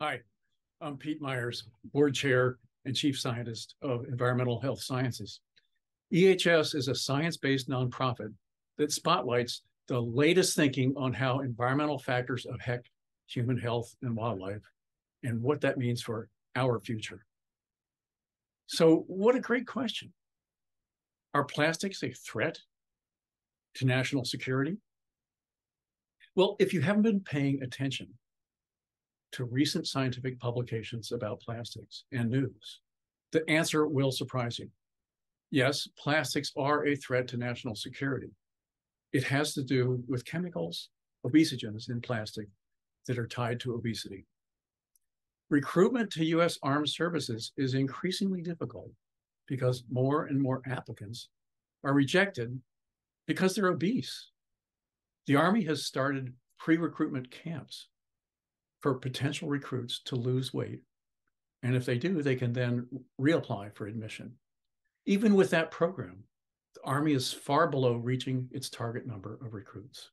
Hi, I'm Pete Myers, Board Chair and Chief Scientist of Environmental Health Sciences. EHS is a science-based nonprofit that spotlights the latest thinking on how environmental factors affect human health and wildlife and what that means for our future. So, what a great question. Are plastics a threat to national security? Well, if you haven't been paying attention to recent scientific publications about plastics and news, the answer will surprise you. Yes, plastics are a threat to national security. It has to do with chemicals, obesogens in plastic that are tied to obesity. Recruitment to U.S. Armed Services is increasingly difficult because more and more applicants are rejected because they're obese. The Army has started pre-recruitment camps for potential recruits to lose weight. And if they do, they can then reapply for admission. Even with that program, the Army is far below reaching its target number of recruits.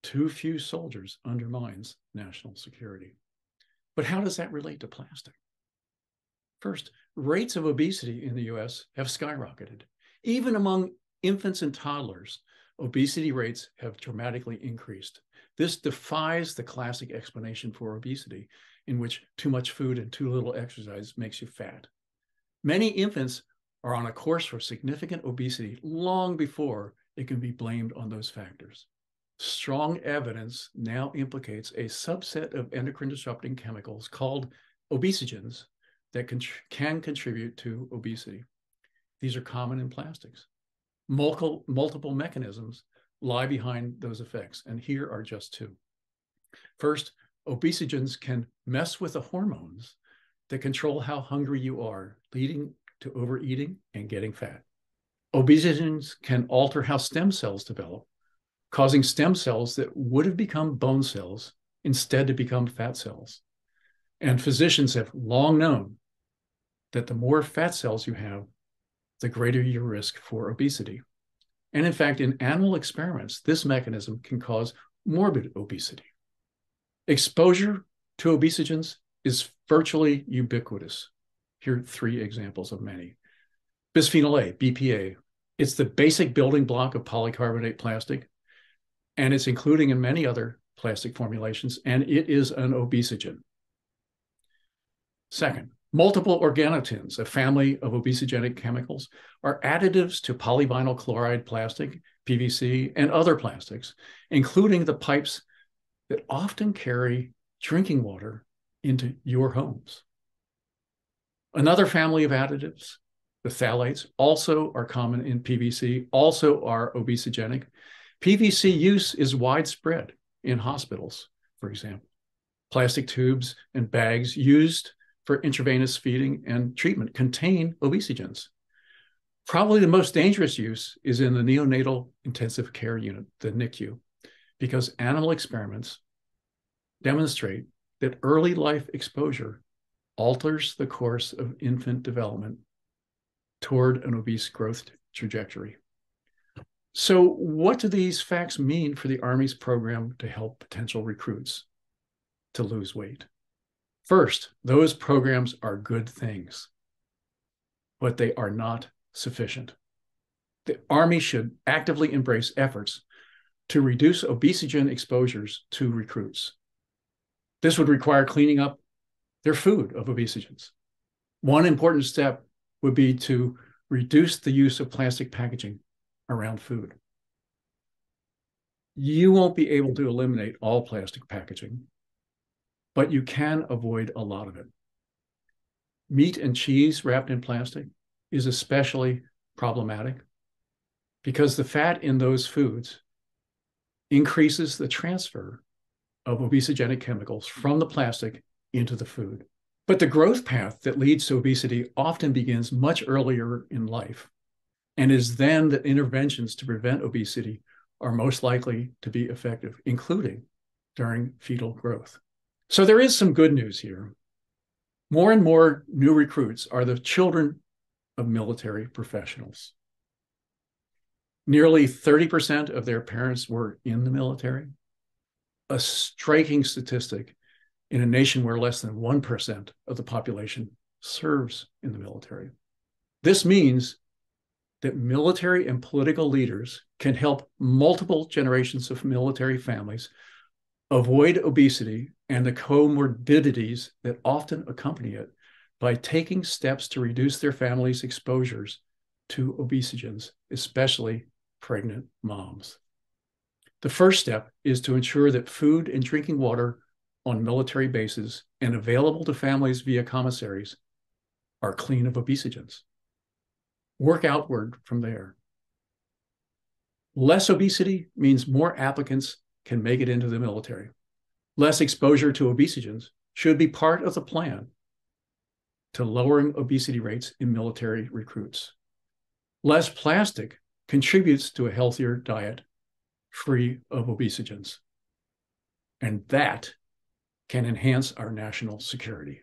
Too few soldiers undermines national security. But how does that relate to plastic? First, rates of obesity in the US have skyrocketed. Even among infants and toddlers, obesity rates have dramatically increased. This defies the classic explanation for obesity, in which too much food and too little exercise makes you fat. Many infants are on a course for significant obesity long before it can be blamed on those factors. Strong evidence now implicates a subset of endocrine disrupting chemicals called obesogens that can contribute to obesity. These are common in plastics. Multiple mechanisms lie behind those effects, and here are just two. First, obesogens can mess with the hormones that control how hungry you are, leading to overeating and getting fat. Obesogens can alter how stem cells develop, causing stem cells that would have become bone cells instead to become fat cells. And physicians have long known that the more fat cells you have, the greater your risk for obesity. And in fact, in animal experiments, this mechanism can cause morbid obesity. Exposure to obesogens is virtually ubiquitous. Here are three examples of many. Bisphenol A, BPA, it's the basic building block of polycarbonate plastic, and it's included in many other plastic formulations, and it is an obesogen. Second, multiple organotins, a family of obesogenic chemicals, are additives to polyvinyl chloride plastic, PVC, and other plastics, including the pipes that often carry drinking water into your homes. Another family of additives, the phthalates, also are common in PVC, also are obesogenic. PVC use is widespread in hospitals, for example. Plastic tubes and bags used for intravenous feeding and treatment contain obesogens. Probably the most dangerous use is in the neonatal intensive care unit, the NICU, because animal experiments demonstrate that early life exposure alters the course of infant development toward an obese growth trajectory. So, what do these facts mean for the Army's program to help potential recruits to lose weight? First, those programs are good things, but they are not sufficient. The Army should actively embrace efforts to reduce obesogen exposures to recruits. This would require cleaning up their food of obesogens. One important step would be to reduce the use of plastic packaging around food. You won't be able to eliminate all plastic packaging, but you can avoid a lot of it. Meat and cheese wrapped in plastic is especially problematic because the fat in those foods increases the transfer of obesogenic chemicals from the plastic into the food. But the growth path that leads to obesity often begins much earlier in life, and is then that interventions to prevent obesity are most likely to be effective, including during fetal growth. So there is some good news here. More and more new recruits are the children of military professionals. Nearly 30% of their parents were in the military. A striking statistic in a nation where less than 1% of the population serves in the military. This means that military and political leaders can help multiple generations of military families avoid obesity and the comorbidities that often accompany it by taking steps to reduce their families' exposures to obesogens, especially pregnant moms. The first step is to ensure that food and drinking water on military bases and available to families via commissaries are clean of obesogens. Work outward from there. Less obesity means more applicants can make it into the military. Less exposure to obesogens should be part of the plan to lowering obesity rates in military recruits. Less plastic contributes to a healthier diet free of obesogens. And that can enhance our national security.